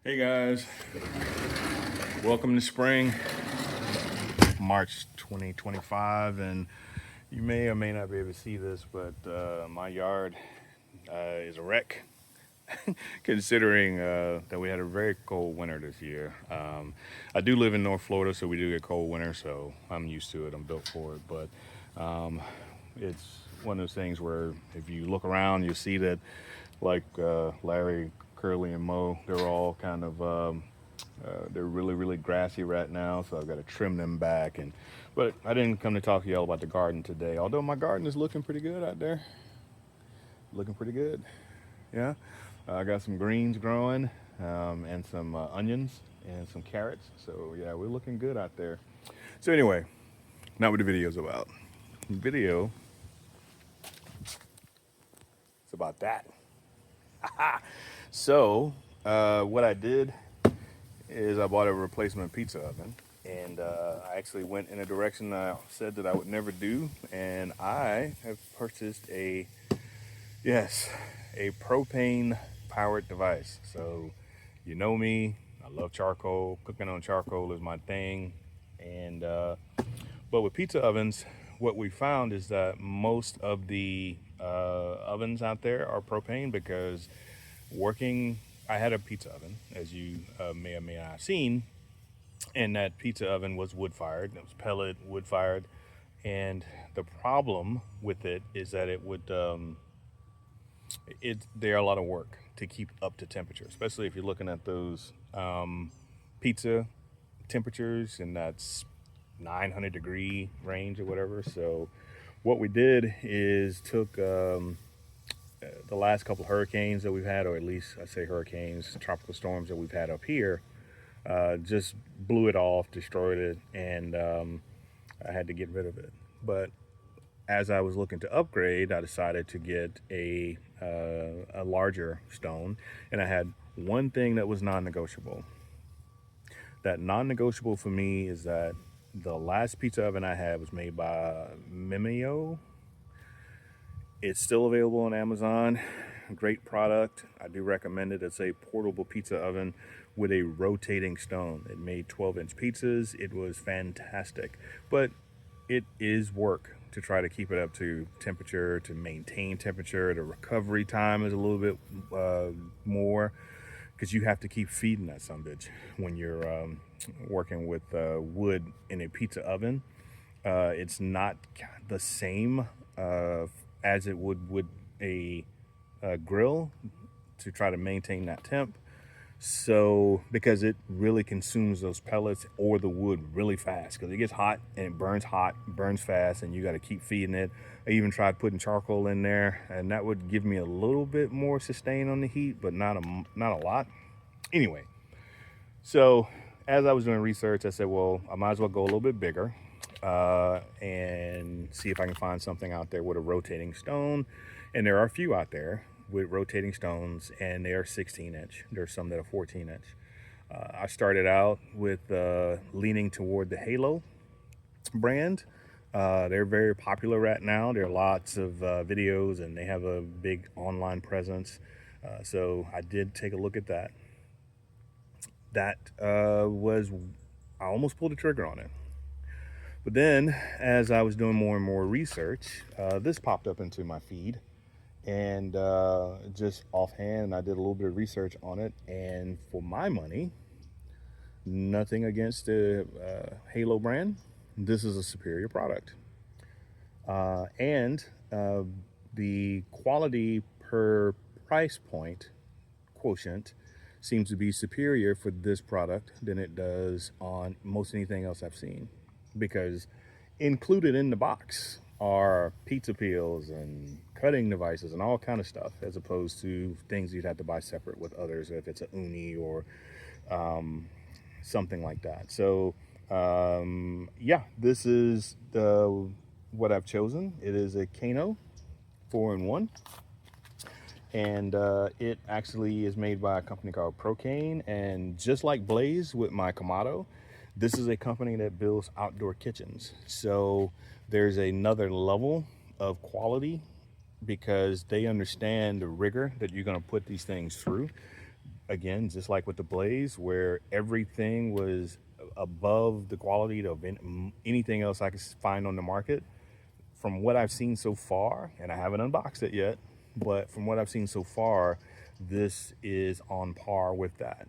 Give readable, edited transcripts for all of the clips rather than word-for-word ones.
Hey guys, welcome to spring, March 2025, and you may or may not be able to see this, but my yard is a wreck considering that we had a very cold winter this year. I do live in North Florida, so we do get cold winter, so I'm used to it, I'm built for it, but it's one of those things where if you look around, you see that like Larry, Curly, and Mo, they're all kind of they're really grassy right now, so I've got to trim them back. But I didn't come to talk to y'all about the garden today. Although my garden is looking pretty good out there, looking pretty good. Yeah, I got some greens growing, and some onions and some carrots. So yeah, we're looking good out there. So anyway, not what the video's about. The video is about that. So what I did is I bought a replacement pizza oven, and I actually went in a direction I said that I would never do, and I have purchased yes, a propane powered device. So you know me, I love charcoal. Cooking on charcoal is my thing, and but with pizza ovens, what we found is that most of the ovens out there are propane because working. I had a pizza oven, as you may or may not have seen, and that pizza oven was wood fired. It was pellet wood fired, and the problem with it is that it would they're a lot of work to keep up to temperature, especially if you're looking at those pizza temperatures, and that's 900 degree range or whatever. So what we did is took the last couple of hurricanes that we've had, or at least I say hurricanes, tropical storms that we've had up here, just blew it off, destroyed it, and I had to get rid of it. But as I was looking to upgrade, I decided to get a larger stone, and I had one thing that was non-negotiable. That non-negotiable for me is that the last pizza oven I had was made by Mimeo. It's still available on Amazon. Great product. I do recommend it. It's a portable pizza oven with a rotating stone. It made 12-inch pizzas. It was fantastic. But it is work to try to keep it up to temperature, to maintain temperature. The recovery time is a little bit more because you have to keep feeding that son bitch when you're working with wood in a pizza oven. It's not the same as it would with a grill to try to maintain that temp. So because it really consumes those pellets or the wood really fast, because it gets hot, burns fast, and you got to keep feeding it. I even tried putting charcoal in there, and that would give me a little bit more sustain on the heat, but not a lot. Anyway, so as I was doing research, I said, well, I might as well go a little bit bigger and see if I can find something out there with a rotating stone. And there are a few out there with rotating stones, and they are 16-inch. There's some that are 14-inch. I started out with leaning toward the Halo brand. They're very popular right now. There are lots of videos, and they have a big online presence. So I did take a look at that. That I almost pulled the trigger on it. But then, as I was doing more and more research, this popped up into my feed, and just offhand, I did a little bit of research on it, and for my money, nothing against the Halo brand, this is a superior product. And the quality per price point quotient seems to be superior for this product than it does on most anything else I've seen, because included in the box are pizza peels and cutting devices and all kind of stuff, as opposed to things you'd have to buy separate with others if it's a uni or something like that. So yeah, this is what I've chosen. It is a Kano 4-in-1, and it actually is made by a company called Prokan. And just like Blaze with my Kamado, this is a company that builds outdoor kitchens. So there's another level of quality because they understand the rigor that you're going to put these things through. again, just like with the Blaze, where everything was above the quality of anything else I could find on the market. From what I've seen so far, and I haven't unboxed it yet, but from what I've seen so far, this is on par with that.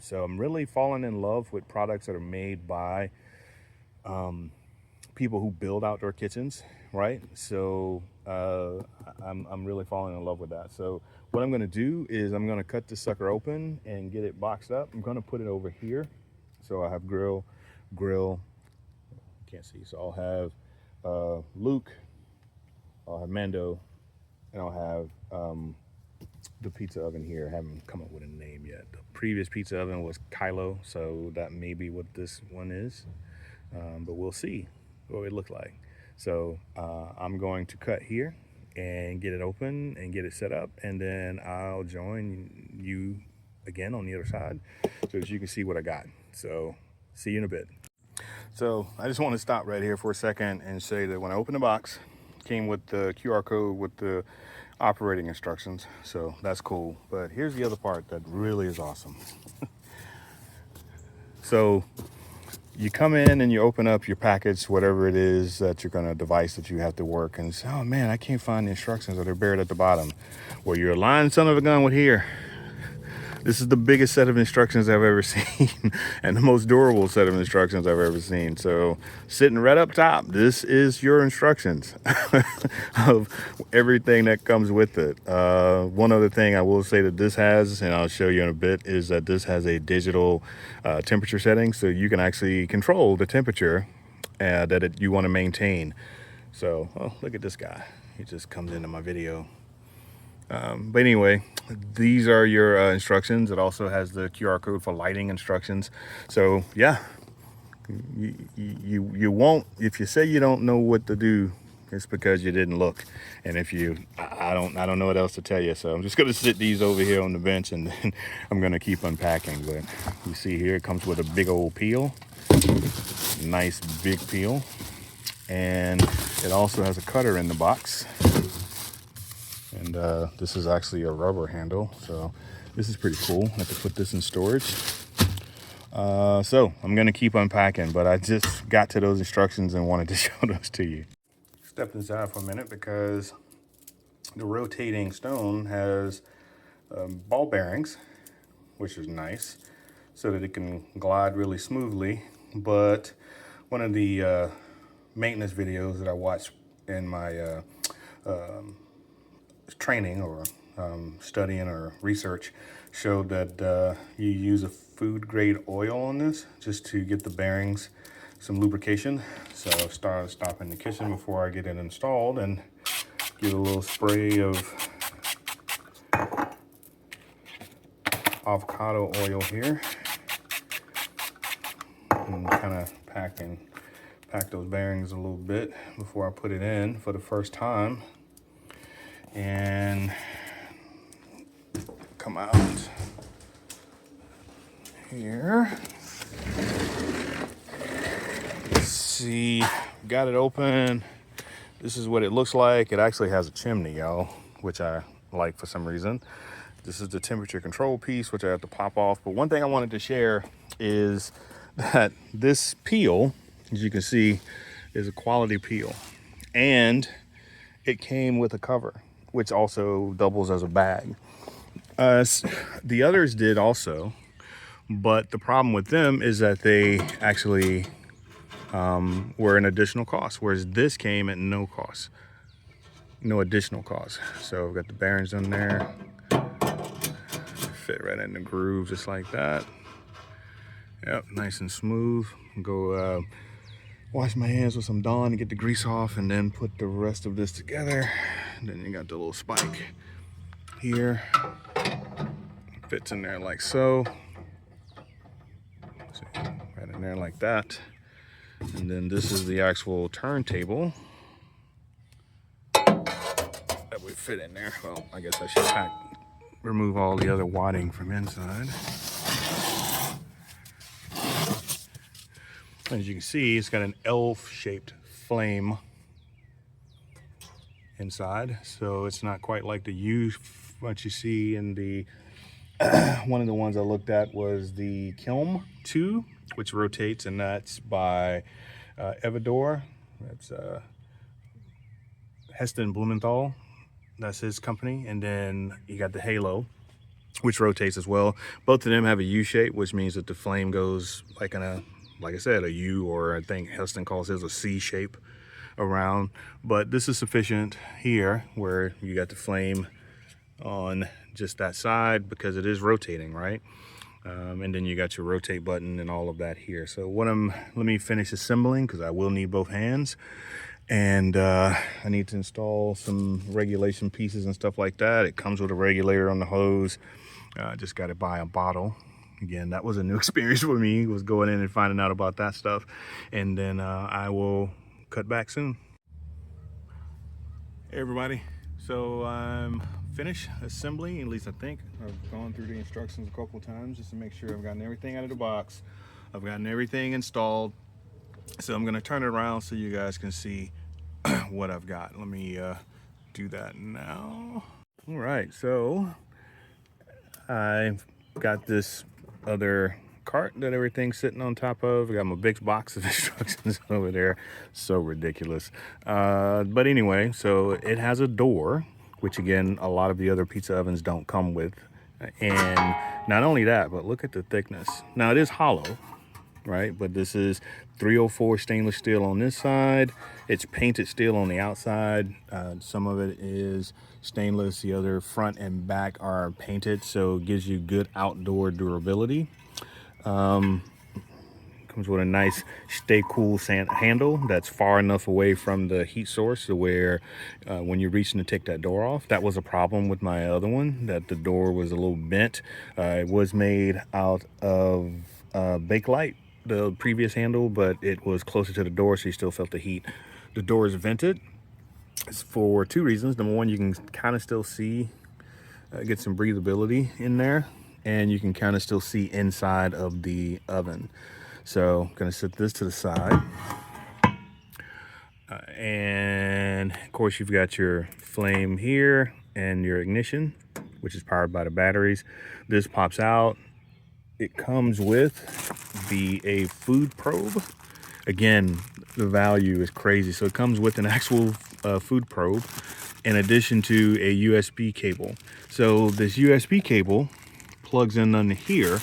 So I'm really falling in love with products that are made by people who build outdoor kitchens, right? So I'm really falling in love with that. So what I'm going to do is I'm going to cut this sucker open and get it boxed up. I'm going to put it over here. So I have grill, can't see. So I'll have Luke, I'll have Mando, and I'll have the pizza oven here. I haven't come up with a name yet. The previous pizza oven was Kylo, so that may be what this one is. But we'll see what it looks like. So I'm going to cut here and get it open and get it set up, and then I'll join you again on the other side so that you can see what I got. So see you in a bit. So I just want to stop right here for a second and say that when I opened the box, it came with the QR code with the operating instructions. So that's cool. But here's the other part that really is awesome. So you come in and you open up your package, whatever it is that you're going to device that you have to work, and say, oh man, I can't find the instructions, or they're buried at the bottom. Well, you're a lying son of a gun with here. This is the biggest set of instructions I've ever seen and the most durable set of instructions I've ever seen. So sitting right up top, this is your instructions of everything that comes with it. One other thing I will say that this has, and I'll show you in a bit, is that this has a digital temperature setting. So you can actually control the temperature that you want to maintain. So, oh, look at this guy. He just comes into my video. But anyway, these are your instructions. It also has the QR code for lighting instructions. So yeah, you won't, if you say you don't know what to do, it's because you didn't look. And if you, I don't know what else to tell you. So I'm just going to sit these over here on the bench, and then I'm going to keep unpacking. But you see here, it comes with a big old peel, nice big peel. And it also has a cutter in the box. And this is actually a rubber handle, so this is pretty cool. I have to put this in storage. So I'm gonna keep unpacking, but I just got to those instructions and wanted to show those to you. Stepped inside for a minute because the rotating stone has ball bearings, which is nice, so that it can glide really smoothly. But one of the maintenance videos that I watched in my training or studying or research showed that you use a food grade oil on this just to get the bearings some lubrication. So I stop in the kitchen before I get it installed and get a little spray of avocado oil here and kind of pack those bearings a little bit before I put it in for the first time. And come out here. Let's see, got it open. This is what it looks like. It actually has a chimney, y'all, which I like for some reason. This is the temperature control piece, which I have to pop off. But one thing I wanted to share is that this peel, as you can see, is a quality peel. And it came with a cover, which also doubles as a bag. The others did also, but the problem with them is that they actually were an additional cost, whereas this came at no cost, no additional cost. So I've got the bearings in there, fit right in the groove just like that. Yep, nice and smooth. Go wash my hands with some Dawn to get the grease off, and then put the rest of this together. And then you got the little spike here, fits in there like so. See, right in there like that. And then this is the actual turntable that would fit in there. Well, I guess I should remove all the other wadding from inside. As you can see, it's got an elf-shaped flame inside, so it's not quite like the U what you see in the one of the ones I looked at was the Kiln 2, which rotates, and that's by Evador. That's Heston Blumenthal. That's his company. And then you got the Halo, which rotates as well. Both of them have a U shape, which means that the flame goes like in a, like I said, a U, or I think Heston calls his a C shape around. But this is sufficient here where you got the flame on just that side because it is rotating, right? And then you got your rotate button and all of that here. So let me finish assembling because I will need both hands. And I need to install some regulation pieces and stuff like that. It comes with a regulator on the hose. I just got to buy a bottle. Again, that was a new experience for me, was going in and finding out about that stuff. And then I will cut back soon. Hey everybody, so I'm finished assembling, at least I think. I've gone through the instructions a couple of times just to make sure I've gotten everything out of the box. I've gotten everything installed. So I'm gonna turn it around so you guys can see what I've got. Let me do that now. All right, so I've got this other cart that everything's sitting on top of. I got my big box of instructions over there. So ridiculous. But anyway, so it has a door, which again, a lot of the other pizza ovens don't come with. And not only that, but look at the thickness. Now it is hollow, right? But this is 304 stainless steel on this side. It's painted steel on the outside. Some of it is stainless. The other front and back are painted, so it gives you good outdoor durability. Comes with a nice stay cool handle that's far enough away from the heat source to where when you're reaching to take that door off, that was a problem with my other one, that the door was a little bent. It was made out of Bakelite, the previous handle, but it was closer to the door, so you still felt the heat. The door is vented. It's for two reasons. Number one, you can kind of still see, get some breathability in there, and you can kind of still see inside of the oven. So I'm gonna set this to the side. And of course you've got your flame here and your ignition, which is powered by the batteries. This pops out. It comes with a food probe. Again, the value is crazy. So it comes with an actual food probe in addition to a USB cable. So this USB cable plugs in under here,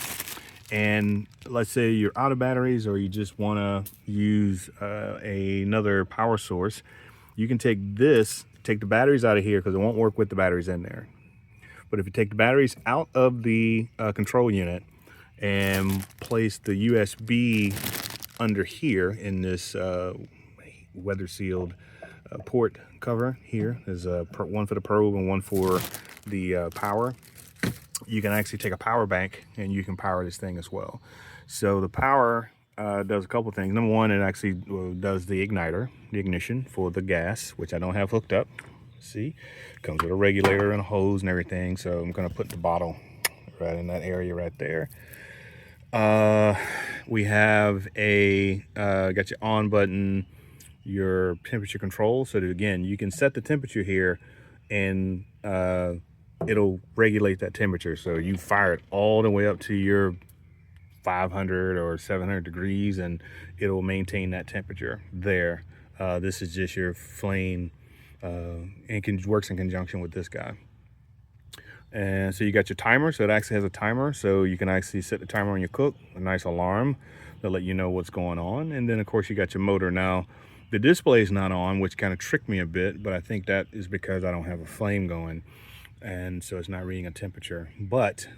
and let's say you're out of batteries or you just want to use another power source, you can take the batteries out of here because it won't work with the batteries in there. But if you take the batteries out of the control unit and place the USB under here in this weather sealed port cover here, there's one for the probe and one for the power. You can actually take a power bank and you can power this thing as well. So the power does a couple things. Number one, it actually does the igniter, the ignition for the gas, which I don't have hooked up. See, comes with a regulator and a hose and everything. So I'm gonna put the bottle right in that area right there. We have got your on button, your temperature control, so that again, you can set the temperature here and it'll regulate that temperature. So you fire it all the way up to your 500 or 700 degrees and it'll maintain that temperature there. This is just your flame and works in conjunction with this guy. And so you got your timer, so it actually has a timer, so you can actually set the timer on your cook, a nice alarm to let you know what's going on. And then of course you got your motor. Now the display is not on, which kind of tricked me a bit, but I think that is because I don't have a flame going, and so it's not reading a temperature. But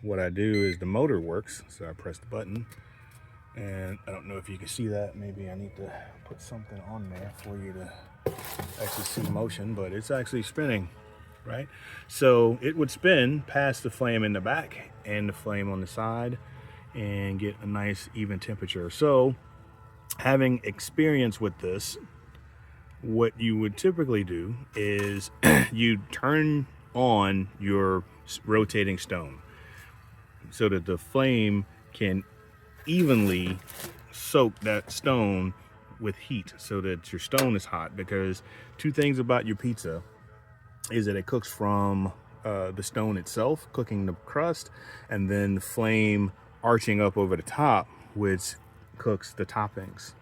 what I do is the motor works, so I press the button, and I don't know if you can see that. Maybe I need to put something on there for you to actually see motion, but it's actually spinning, right? So it would spin past the flame in the back and the flame on the side and get a nice even temperature. So having experience with this, what you would typically do is you turn on your rotating stone so that the flame can evenly soak that stone with heat so that your stone is hot. Because two things about your pizza is that it cooks from the stone itself, cooking the crust, and then the flame arching up over the top, which cooks the toppings.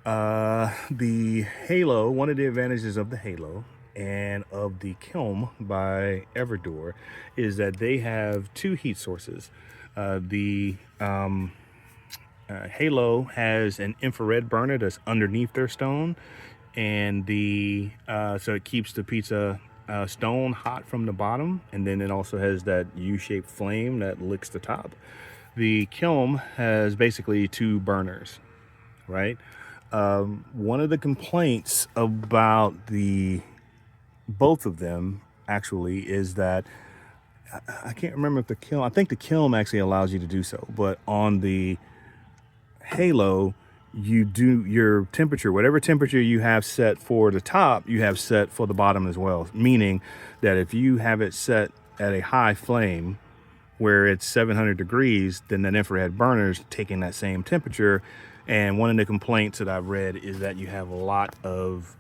The halo, one of the advantages of the halo and of the kiln by Everdor is that they have two heat sources. The Halo has an infrared burner that's underneath their stone, and the so it keeps the pizza stone hot from the bottom, and then it also has that U-shaped flame that licks the top. The kiln has basically two burners, right? One of the complaints about both of them actually is that I can't remember if the kiln, I think the kiln actually allows you to do so, but on the Halo, you do your temperature, whatever temperature you have set for the top, you have set for the bottom as well. Meaning that if you have it set at a high flame where it's 700 degrees, then that infrared burner is taking that same temperature. And one of the complaints that I've read is that you have a lot of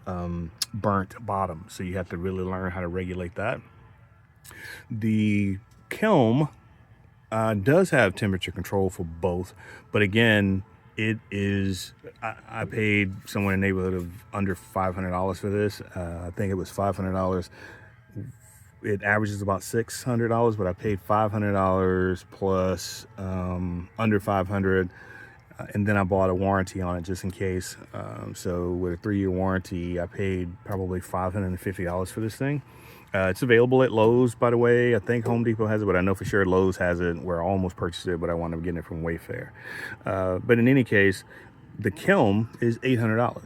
burnt bottom. So you have to really learn how to regulate that. The kiln does have temperature control for both, but again, it is, I paid somewhere in the neighborhood of under $500 for this. I think it was $500. It averages about $600, but I paid $500 plus under $500. And then I bought a warranty on it just in case. So with a 3-year warranty, I paid probably $550 for this thing. It's available at Lowe's, by the way. I think Home Depot has it, but I know for sure Lowe's has it, where I almost purchased it, but I wound up getting it from Wayfair. But in any case, the kiln is $800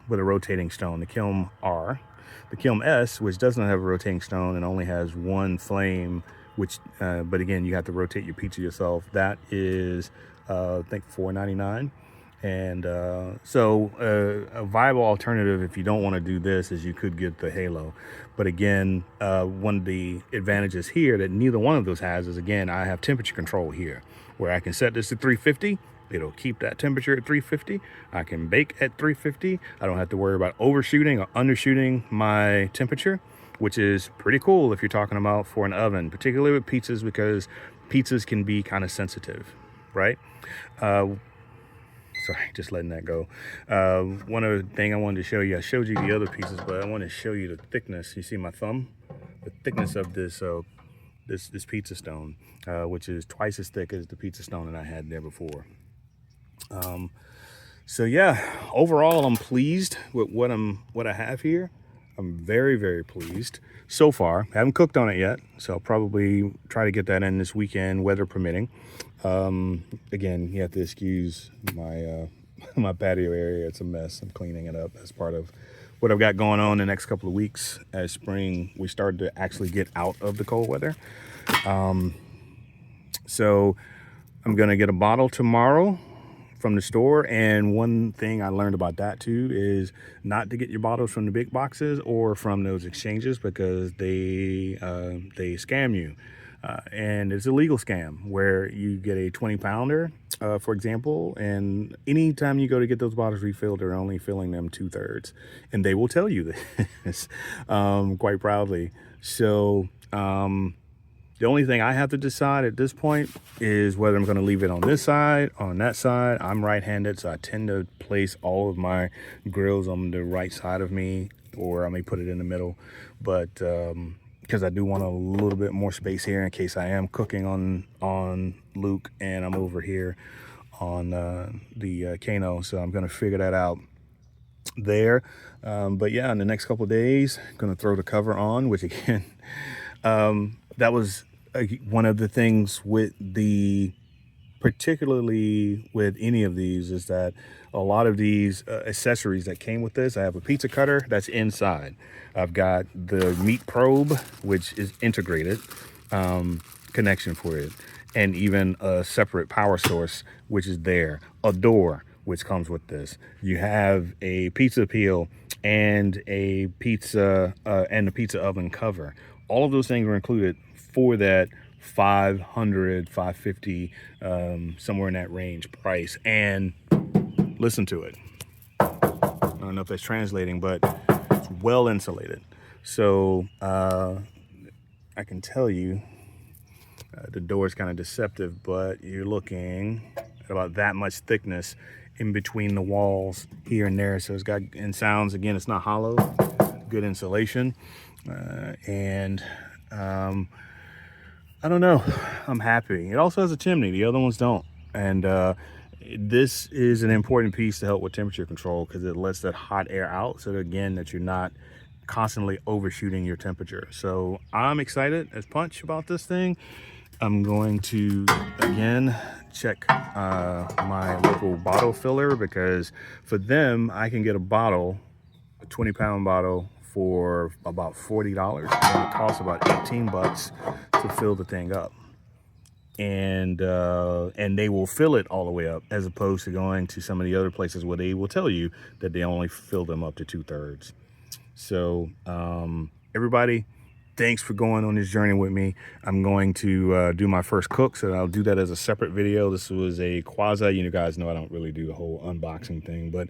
with a rotating stone. The kiln R. The kiln S, which doesn't have a rotating stone and only has one flame, which, but again, you have to rotate your pizza yourself. That is, I think, $4.99. And so a viable alternative, if you don't want to do this, is you could get the Halo. But again, one of the advantages here that neither one of those has is, again, I have temperature control here, where I can set this to 350. It'll keep that temperature at 350. I can bake at 350. I don't have to worry about overshooting or undershooting my temperature, which is pretty cool if you're talking about for an oven, particularly with pizzas, because pizzas can be kind of sensitive, right? Sorry, just letting that go. One other thing I wanted to show you, I showed you the other pieces, but I want to show you the thickness. You see my thumb? The thickness of this this pizza stone, which is twice as thick as the pizza stone that I had there before. So yeah, overall, I'm pleased with what I have here. I'm very, very pleased so far. Haven't cooked on it yet, so I'll probably try to get that in this weekend, weather permitting. Again, you have to excuse my my patio area. It's a mess. I'm cleaning it up as part of what I've got going on the next couple of weeks. As spring, we started to actually get out of the cold weather. So I'm gonna get a bottle tomorrow from the store, and one thing I learned about that too is not to get your bottles from the big boxes or from those exchanges, because they scam you. And it's a legal scam where you get a 20-pounder, for example, and anytime you go to get those bottles refilled, they're only filling them 2/3, and they will tell you this quite proudly. So the only thing I have to decide at this point is whether I'm going to leave it on this side, on that side. I'm right-handed, so I tend to place all of my grills on the right side of me, or I may put it in the middle, but because I do want a little bit more space here in case I am cooking on Luke and I'm over here on the Kano. So I'm going to figure that out there. But yeah, in the next couple of days, I'm going to throw the cover on, which again, that was one of the things with particularly with any of these, is that a lot of these accessories that came with this, I have a pizza cutter that's inside. I've got the meat probe, which is integrated connection for it, and even a separate power source, which is there. A door, which comes with this. You have a pizza peel and a pizza and the pizza oven cover. All of those things are included for that $500, $550, somewhere in that range price. And listen to it. I don't know if that's translating, but it's well insulated. So I can tell you, the door is kind of deceptive, but you're looking at about that much thickness in between the walls here and there. So it's got, and sounds, again, it's not hollow, good insulation. And I don't know, I'm happy. It also has a chimney, the other ones don't. And this is an important piece to help with temperature control because it lets that hot air out. So again, that you're not constantly overshooting your temperature. So I'm excited as punch about this thing. I'm going to, again, check my local bottle filler, because for them, I can get a bottle, a 20-pound bottle, for about $40, and it costs about 18 bucks to fill the thing up. And they will fill it all the way up, as opposed to going to some of the other places where they will tell you that they only fill them up to 2/3. So everybody, thanks for going on this journey with me. I'm going to do my first cook, so I'll do that as a separate video. This was a quasi, you guys know I don't really do the whole unboxing thing, but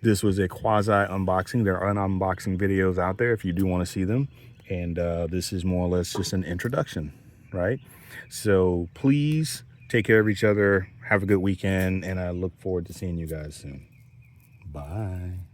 this was a quasi unboxing. There are unboxing videos out there if you do want to see them. And this is more or less just an introduction, right? So please take care of each other. Have a good weekend, and I look forward to seeing you guys soon. Bye.